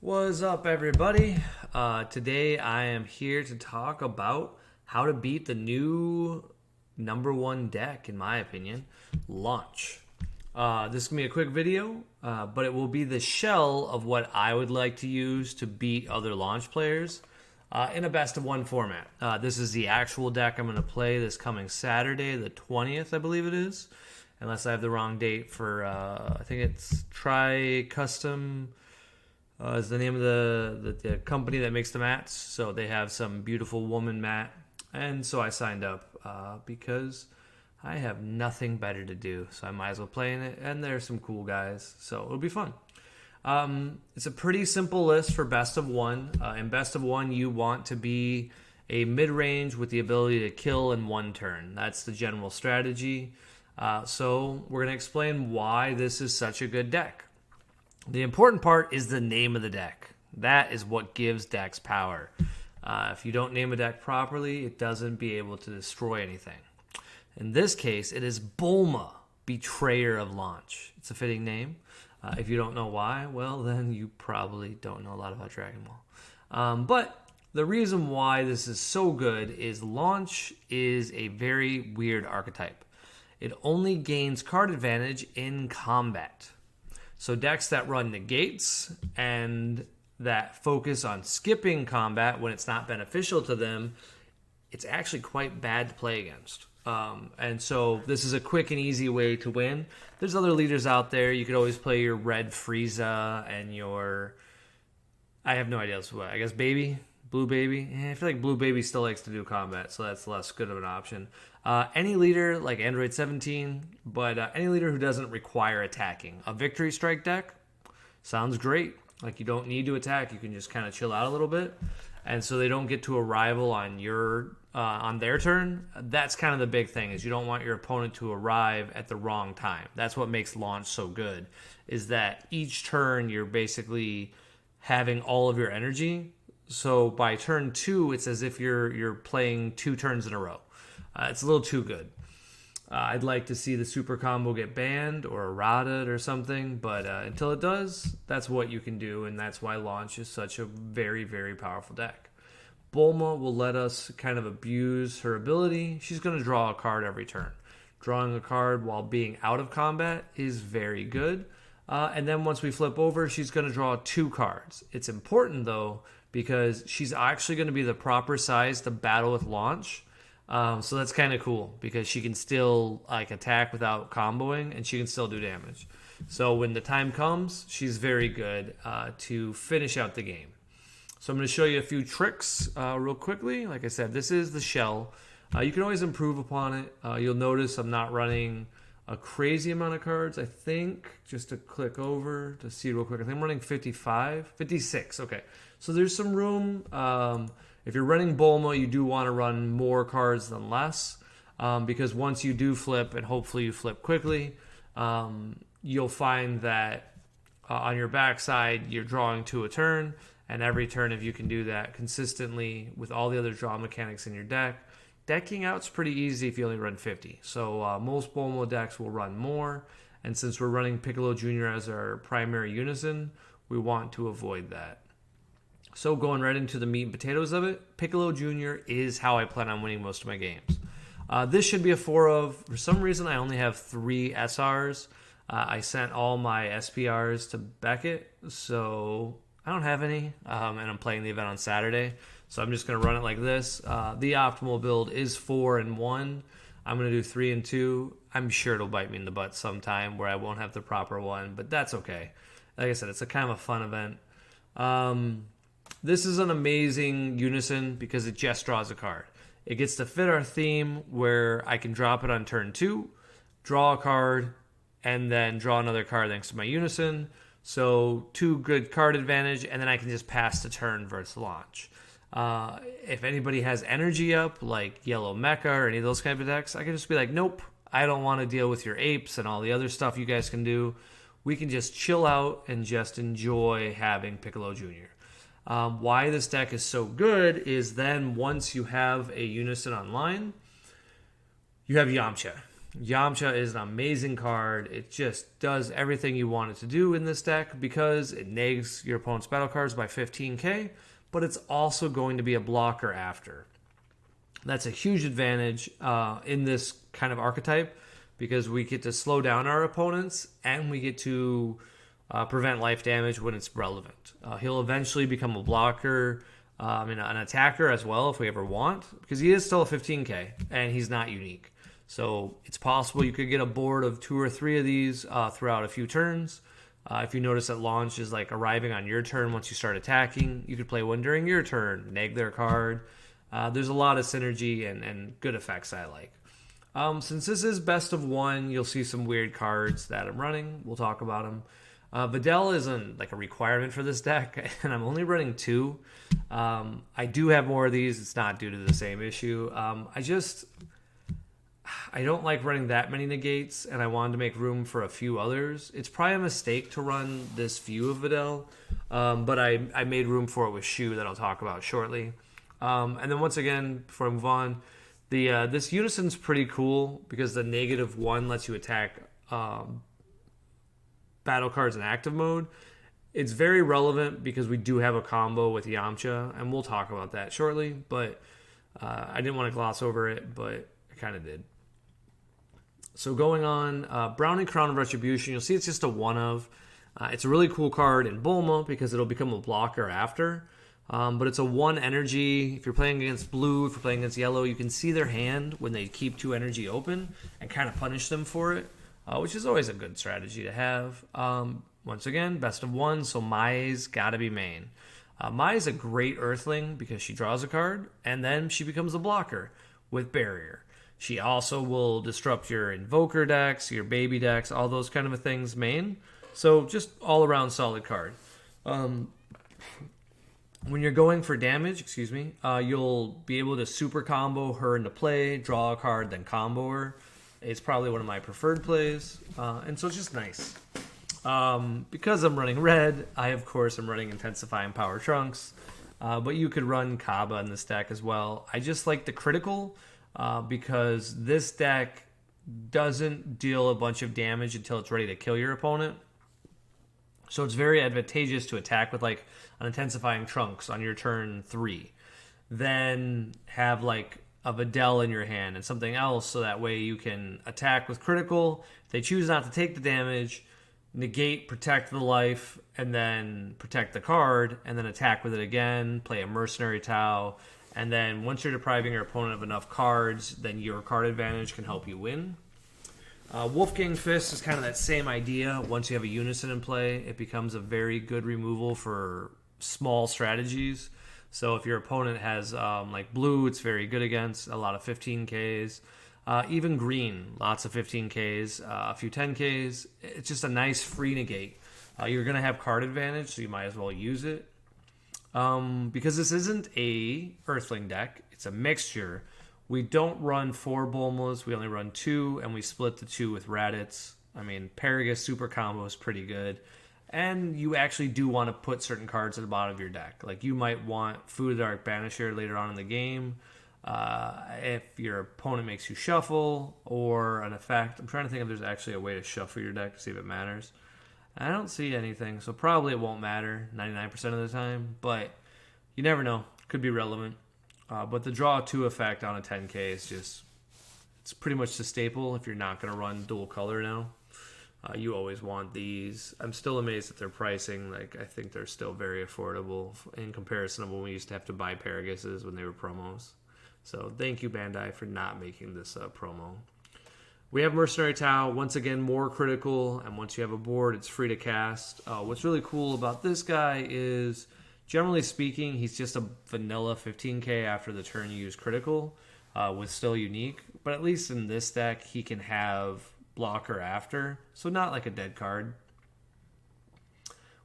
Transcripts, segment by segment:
What's up, everybody? Today I am here to talk about how to beat the new number one deck, in my opinion, Launch. This is going to be a quick video, but it will be the shell of what I would like to use to beat other Launch players in a best of one format. This is the actual deck I'm going to play this coming Saturday, the 20th, I believe it is. Unless I have the wrong date for, I think it's Tri Custom. Is the name of the company that makes the mats. So they have some beautiful woman mat. And so I signed up because I have nothing better to do. So I might as well play in it. And there's some cool guys. So it'll be fun. It's a pretty simple list for best of one. In best of one, you want to be a mid-range with the ability to kill in one turn. That's the general strategy. So we're going to explain why this is such a good deck. The important part is the name of the deck. That is what gives decks power. If you don't name a deck properly, it doesn't be able to destroy anything. In this case, it is Bulma, Betrayer of Launch. It's a fitting name. If you don't know why, well, then you probably don't know a lot about Dragon Ball. But the reason why this is so good is Launch is a very weird archetype. It only gains card advantage in combat. So decks that run negates and that focus on skipping combat when it's not beneficial to them, it's actually quite bad to play against. And so this is a quick and easy way to win. There's other leaders out there. You could always play your red Frieza and your... I have no idea else what. I guess Baby? Blue Baby? I feel like Blue Baby still likes to do combat, so that's less good of an option. Any leader like Android 17, but any leader who doesn't require attacking. A Victory Strike deck sounds great. Like, you don't need to attack. You can just kind of chill out a little bit. And so they don't get to arrival on on their turn. That's kind of the big thing, is you don't want your opponent to arrive at the wrong time. That's what makes Launch so good, is that each turn you're basically having all of your energy. So by turn 2, it's as if you're playing 2 turns in a row. It's a little too good. I'd like to see the super combo get banned or errated or something, but until it does, that's what you can do, and that's why Launch is such a very, very powerful deck. Bulma will let us kind of abuse her ability. She's going to draw a card every turn. Drawing a card while being out of combat is very good. And then once we flip over, she's going to draw 2 cards. It's important, though, because she's actually going to be the proper size to battle with Launch. So that's kind of cool, because she can still attack without comboing, and she can still do damage. So when the time comes, she's very good to finish out the game. So I'm going to show you a few tricks real quickly. Like I said, this is the shell. You can always improve upon it. You'll notice I'm not running a crazy amount of cards. I think, just to click over to see it real quick, I think I'm running 56. Okay, so there's some room. If you're running Bulma, you do want to run more cards than less, because once you do flip, and hopefully you flip quickly, you'll find that on your backside, you're drawing 2 a turn, and every turn, if you can do that consistently with all the other draw mechanics in your deck, decking out's pretty easy if you only run 50. So most Bulma decks will run more, and since we're running Piccolo Jr. as our primary unison, we want to avoid that. So going right into the meat and potatoes of it, Piccolo Jr. is how I plan on winning most of my games. This should be a 4 of. For some reason, I only have 3 SRs. I sent all my SPRs to Beckett, so I don't have any, and I'm playing the event on Saturday. So I'm just going to run it like this. The optimal build is 4 and 1. I'm going to do 3 and 2. I'm sure it'll bite me in the butt sometime where I won't have the proper one, but that's okay. Like I said, it's a kind of a fun event. This is an amazing unison because it just draws a card. It gets to fit our theme where I can drop it on turn 2, draw a card, and then draw another card thanks to my unison. So 2 good card advantage, and then I can just pass the turn versus Launch. If anybody has energy up, like Yellow Mecha or any of those kind of decks, I can just be like, nope, I don't want to deal with your apes and all the other stuff you guys can do. We can just chill out and just enjoy having Piccolo Jr. Why this deck is so good is then once you have a unison online, you have Yamcha. Yamcha is an amazing card. It just does everything you want it to do in this deck because it negs your opponent's battle cards by 15k, but it's also going to be a blocker after. That's a huge advantage in this kind of archetype because we get to slow down our opponents and we get to prevent life damage when it's relevant. He'll eventually become a blocker and an attacker as well if we ever want, because he is still a 15k and he's not unique. So it's possible you could get a board of 2 or 3 of these throughout a few turns. If you notice that launch is like arriving on your turn once you start attacking, you could play one during your turn, neg their card. There's a lot of synergy and good effects I like. Since this is best of 1, you'll see some weird cards that I'm running. We'll talk about them. Videl isn't like a requirement for this deck, and I'm only running 2. I do have more of these. It's not due to the same issue. I don't like running that many negates, and I wanted to make room for a few others. It's probably a mistake to run this few of Videl, but I made room for it with Shu that I'll talk about shortly. And then once again, before I move on, this Unison's pretty cool because the -1 lets you attack battle cards in active mode. It's very relevant because we do have a combo with Yamcha, and we'll talk about that shortly, but I didn't want to gloss over it, but I kind of did. So going on, Browning Crown of Retribution, you'll see it's just a 1 of. It's a really cool card in Bulma because it'll become a blocker after. But it's a 1 energy. If you're playing against blue, if you're playing against yellow, you can see their hand when they keep 2 energy open and kind of punish them for it, which is always a good strategy to have. Once again, best of 1, so Mai's got to be main. Mai's a great Earthling because she draws a card, and then she becomes a blocker with Barrier. She also will disrupt your Invoker decks, your baby decks, all those kind of things main. So just all around solid card. When you're going for damage, you'll be able to super combo her into play, draw a card, then combo her. It's probably one of my preferred plays. And so it's just nice. Because I'm running red, of course am running Intensifying Power Trunks. But you could run Kaba in this deck as well. I just like the critical because this deck doesn't deal a bunch of damage until it's ready to kill your opponent. So it's very advantageous to attack with like an Intensifying Trunks on your turn 3. Then have like a Videl in your hand and something else so that way you can attack with critical. If they choose not to take the damage, negate, protect the life, and then protect the card, and then attack with it again, play a Mercenary Tau, and then once you're depriving your opponent of enough cards, then your card advantage can help you win. Wolfgang Fist is kind of that same idea. Once you have a Unison in play, it becomes a very good removal for small strategies. So if your opponent has like blue, it's very good against a lot of 15Ks. Even green, lots of 15Ks, a few 10Ks. It's just a nice free negate. You're going to have card advantage, so you might as well use it. Because this isn't a Earthling deck, it's a mixture. We don't run 4 Bulmas, we only run 2, and we split the 2 with Raditz. I mean, Paragus Super Combo is pretty good. And you actually do want to put certain cards at the bottom of your deck. Like, you might want Food of the Dark Banisher later on in the game. If your opponent makes you shuffle, or an effect. I'm trying to think if there's actually a way to shuffle your deck to see if it matters. I don't see anything, so probably it won't matter 99% of the time. But you never know. Could be relevant. But the draw 2 effect on a 10K is just, it's pretty much the staple if you're not going to run dual color now. You always want these. I'm still amazed at their pricing. Like, I think they're still very affordable in comparison to when we used to have to buy Paraguses when they were promos. So thank you, Bandai, for not making this promo. We have Mercenary Tau, once again, more critical, and once you have a board, it's free to cast. What's really cool about this guy is, generally speaking, he's just a vanilla 15k after the turn you use critical, with still unique. But at least in this deck, he can have blocker after, so not like a dead card.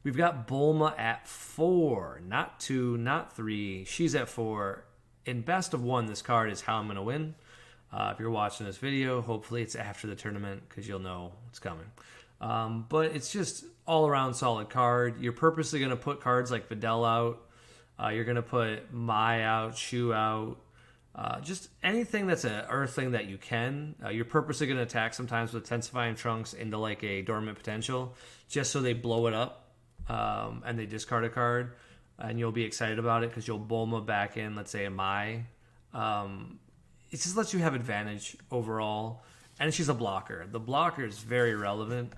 We've got Bulma at 4, not 2, not 3. She's at 4. In best of 1, this card is how I'm going to win. If you're watching this video, hopefully it's after the tournament because you'll know it's coming. But it's just all-around solid card. You're purposely going to put cards like Videl out. You're going to put Mai out, Shu out. Just anything that's an earthling that you can. You're purposely going to attack sometimes with intensifying trunks into like a dormant potential, just so they blow it up and they discard a card, and you'll be excited about it because you'll Bulma back in, let's say, a Mai. It just lets you have advantage overall, and she's a blocker. The blocker is very relevant.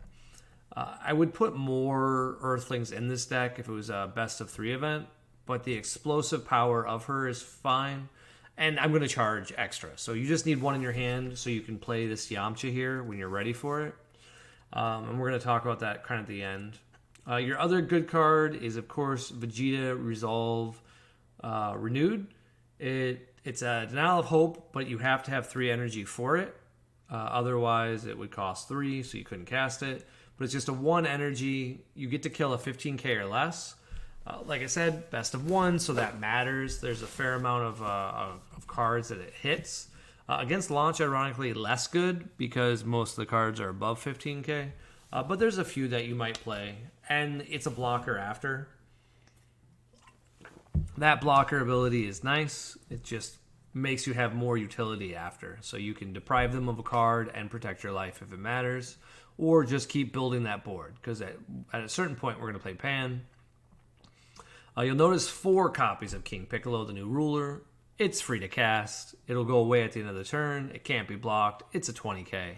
I would put more Earthlings in this deck if it was a best of 3 event, but the explosive power of her is fine. And I'm going to charge extra. So you just need one in your hand so you can play this Yamcha here when you're ready for it. And we're going to talk about that kind of at the end. Your other good card is, of course, Vegeta Resolve Renewed. It's a Denial of Hope, but you have to have 3 energy for it. Otherwise, it would cost 3, so you couldn't cast it. But it's just a 1 energy. You get to kill a 15k or less. Like I said, best of 1, so that matters. There's a fair amount of cards that it hits. Against launch, ironically, less good because most of the cards are above 15k. But there's a few that you might play, and it's a blocker after. That blocker ability is nice. It just makes you have more utility after. So you can deprive them of a card and protect your life if it matters, or just keep building that board, because at a certain point, we're going to play Pan. You'll notice 4 copies of King Piccolo, the new ruler. It's free to cast. It'll go away at the end of the turn. It can't be blocked. It's a 20k.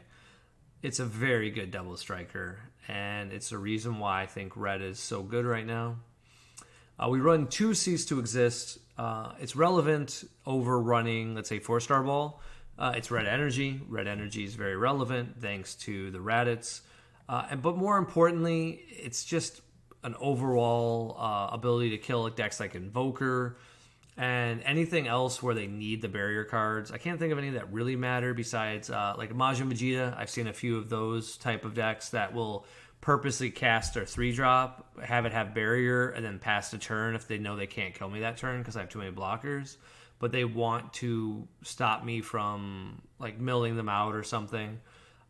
It's a very good double striker, and it's the reason why I think red is so good right now. We run 2 Cease to Exist. It's relevant over running, let's say, 4-star ball. It's red energy. Red energy is very relevant thanks to the Raditz. But more importantly, it's just an overall ability to kill decks like Invoker and anything else where they need the barrier cards. I can't think of any that really matter besides like Majin Vegeta. I've seen a few of those type of decks that will purposely cast their 3-drop, have it have barrier, and then pass the turn if they know they can't kill me that turn because I have too many blockers. But they want to stop me from like milling them out or something.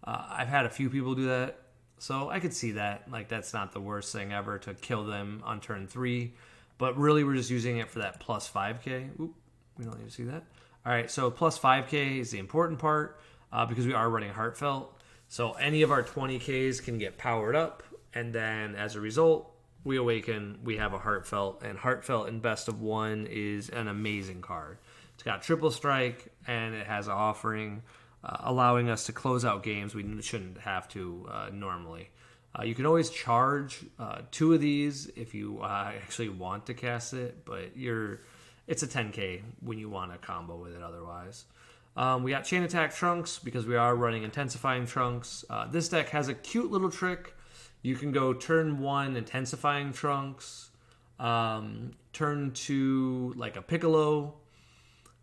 I've had a few people do that. So I could see that. Like, that's not the worst thing ever to kill them on turn 3. But really, we're just using it for that plus 5k. Oop, we don't need to see that. All right, so plus 5k is the important part because we are running Heartfelt. So any of our 20ks can get powered up. And then as a result, we awaken, we have a Heartfelt. And Heartfelt in best of 1 is an amazing card. It's got triple strike, and it has an offering, allowing us to close out games we shouldn't have to normally. You can always charge 2 of these if you actually want to cast it, but it's a 10k when you want a combo with it otherwise. We got Chain Attack Trunks because we are running Intensifying Trunks. This deck has a cute little trick. You can go turn 1 Intensifying Trunks, turn 2 like a Piccolo,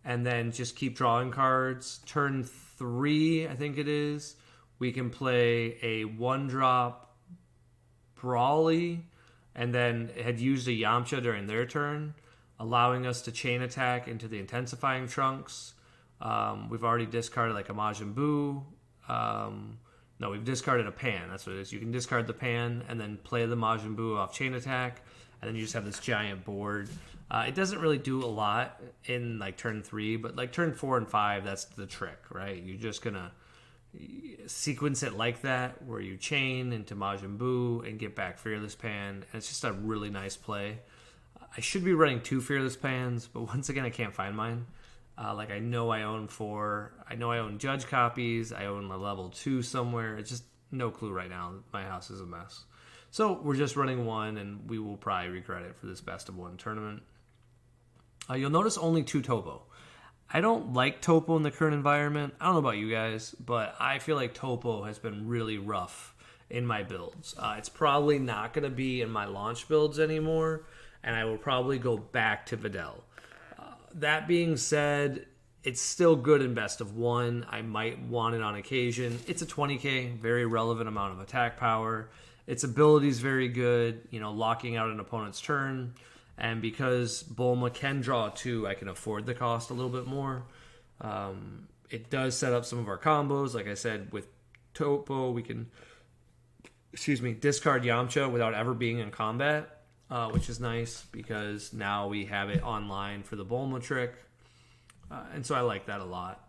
and then just keep drawing cards. Turn 3, I think it is, we can play a 1-drop Brawly, and then had used a Yamcha during their turn, allowing us to chain attack into the Intensifying Trunks. We've already discarded like a Majin Buu. No, we've discarded a Pan. That's what it is. You can discard the Pan and then play the Majin Buu off chain attack, and then you just have this giant board. It doesn't really do a lot in like turn 3, but like turn 4 and 5, that's the trick, right? You're just gonna sequence it like that, where you chain into Majin Buu and get back Fearless Pan, and it's just a really nice play. I should be running 2 Fearless Pans, but once again, I can't find mine. Like I know I own 4. I know I own Judge copies. I own a level 2 somewhere. It's just no clue right now. My house is a mess. So we're just running 1, and we will probably regret it for this best of 1 tournament. You'll notice only 2 Topo. I don't like Topo in the current environment. I don't know about you guys, but I feel like Topo has been really rough in my builds. It's probably not going to be in my launch builds anymore, and I will probably go back to Videl. That being said, it's still good in best of 1. I might want it on occasion. It's a 20k, very relevant amount of attack power. Its ability is very good, locking out an opponent's turn. And because Bulma can draw 2, I can afford the cost a little bit more. It does set up some of our combos. Like I said, with Topo, we can, discard Yamcha without ever being in combat, which is nice because now we have it online for the Bulma trick. And so I like that a lot.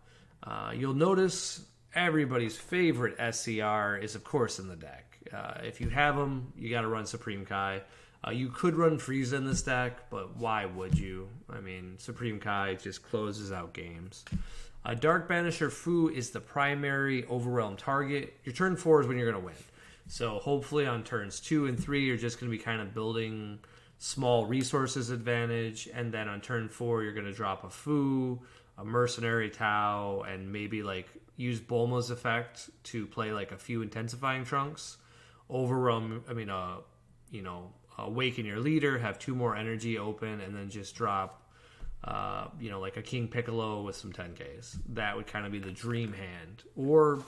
You'll notice everybody's favorite SCR is, of course, in the deck. If you have them, you got to run Supreme Kai. You could run Frieza in this deck, but why would you? I mean, Supreme Kai just closes out games. Dark Banisher Fu is the primary overwhelm target. Your turn 4 is when you're going to win. So hopefully on turns 2 and 3, you're just going to be kind of building small resources advantage. And then on turn 4, you're going to drop a Fu, a Mercenary Tau, and maybe like use Bulma's effect to play like a few intensifying trunks. Overwhelm, awaken your leader, have 2 more energy open, and then just drop, like a King Piccolo with some 10Ks. That would kind of be the dream hand. Or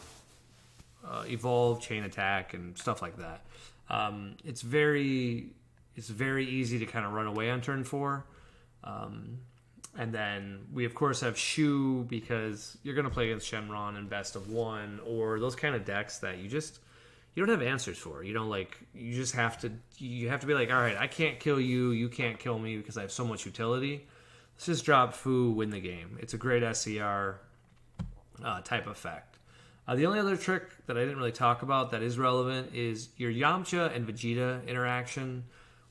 evolve, chain attack, and stuff like that. It's very easy to kind of run away on turn 4. And then we, of course, have Shu because you're going to play against Shenron in best of 1, or those kind of decks that you don't have answers for. You have to be like, all right, I can't kill you, you can't kill me because I have so much utility. Let's just drop Fu, win the game. It's a great SCR type effect. The only other trick that I didn't really talk about that is relevant is your Yamcha and Vegeta interaction.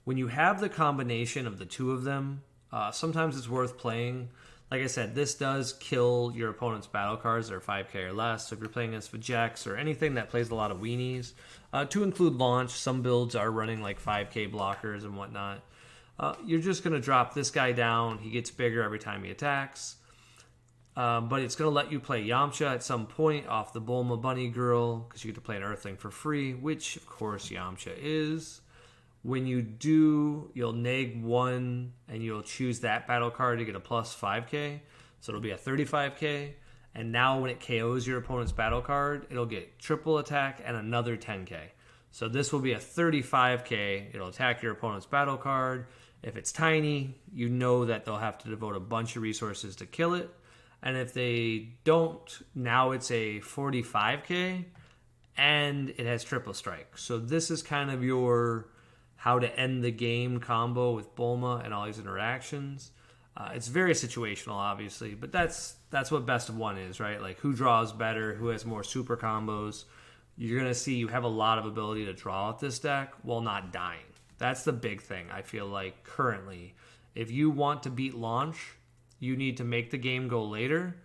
When you have the combination of the two of them, sometimes it's worth playing. Like I said, this does kill your opponent's battle cards that are 5k or less. So if you're playing against Vegex or anything that plays a lot of weenies, to include launch, some builds are running like 5k blockers and whatnot. You're just going to drop this guy down. He gets bigger every time he attacks. But it's going to let you play Yamcha at some point off the Bulma Bunny Girl because you get to play an Earthling for free, which, of course, Yamcha is. When you do, you'll neg 1 and you'll choose that battle card to get a plus 5k. So it'll be a 35k. And now when it KOs your opponent's battle card, it'll get triple attack and another 10k. So this will be a 35k. It'll attack your opponent's battle card. If it's tiny, you know that they'll have to devote a bunch of resources to kill it. And if they don't, now it's a 45k and it has triple strike. So this is kind of your how to end the game combo with Bulma and all these interactions. It's very situational, obviously, but that's what best of 1 is, right? Like who draws better, who has more super combos. You're going to see you have a lot of ability to draw out this deck while not dying. That's the big thing, I feel like, currently. If you want to beat launch, you need to make the game go later,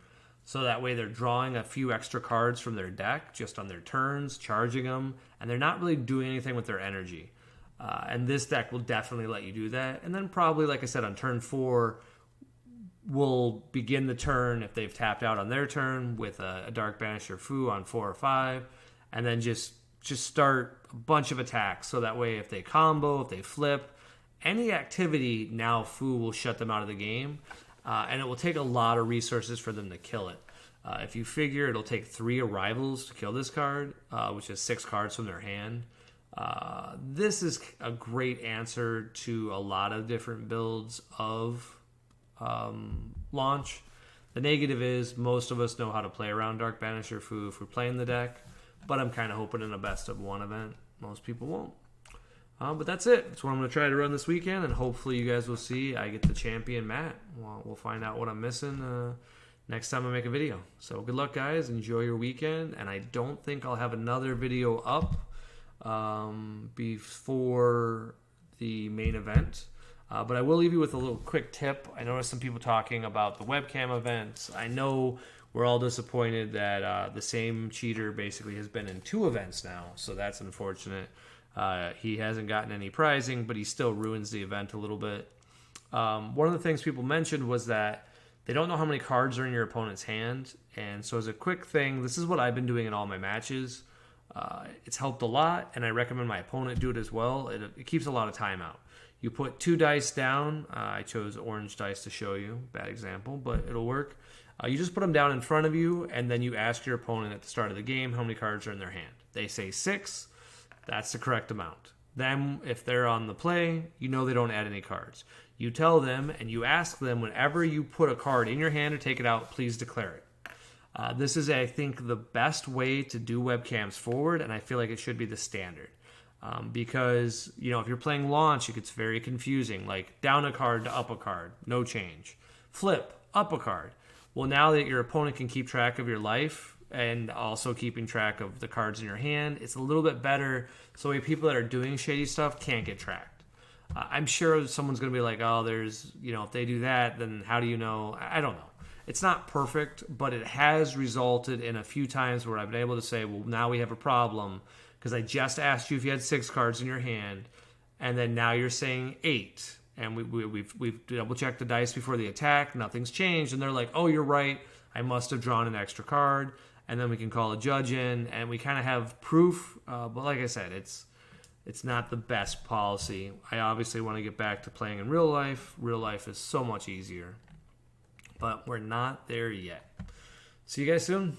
so that way they're drawing a few extra cards from their deck just on their turns, charging them, and they're not really doing anything with their energy. And this deck will definitely let you do that. And then probably, like I said, on turn 4, we'll begin the turn if they've tapped out on their turn with a Dark Banisher Fu on 4 or 5, and then just start a bunch of attacks. So that way if they combo, if they flip, any activity, now Fu will shut them out of the game. And it will take a lot of resources for them to kill it. If you figure it'll take 3 arrivals to kill this card, which is 6 cards from their hand, this is a great answer to a lot of different builds of launch. The negative is most of us know how to play around Dark Banisher Fu if we're playing the deck, but I'm kind of hoping in a best of 1 event most people won't. But that's it. That's what I'm going to try to run this weekend, and hopefully you guys will see I get the champion mat. We'll find out what I'm missing next time I make a video. So good luck, guys. Enjoy your weekend, and I don't think I'll have another video up before the main event. But I will leave you with a little quick tip. I noticed some people talking about the webcam events. I know we're all disappointed that the same cheater basically has been in 2 events now, so that's unfortunate. He hasn't gotten any prizing, but he still ruins the event a little bit. One of the things people mentioned was that they don't know how many cards are in your opponent's hand. And so as a quick thing, this is what I've been doing in all my matches. It's helped a lot, and I recommend my opponent do it as well. It keeps a lot of time out. You put 2 dice down. I chose orange dice to show you. Bad example, but it'll work. You just put them down in front of you, and then you ask your opponent at the start of the game how many cards are in their hand. They say 6. That's the correct amount. Then, if they're on the play, you know they don't add any cards. You tell them, and you ask them, whenever you put a card in your hand or take it out, please declare it. This is, I think, the best way to do webcams forward, and I feel like it should be the standard. Because, if you're playing launch, it gets very confusing. Like, down a card to up a card, no change. Flip, up a card. Well, now that your opponent can keep track of your life and also keeping track of the cards in your hand, it's a little bit better. So people that are doing shady stuff can't get tracked. I'm sure someone's going to be like, oh, there's, if they do that, then how do you know? I don't know. It's not perfect, but it has resulted in a few times where I've been able to say, well, now we have a problem because I just asked you if you had 6 cards in your hand, and then now you're saying 8. And we've double-checked the dice before the attack. Nothing's changed. And they're like, oh, you're right. I must have drawn an extra card. And then we can call a judge in, and we kind of have proof. But like I said, it's not the best policy. I obviously want to get back to playing in real life. Real life is so much easier. But we're not there yet. See you guys soon.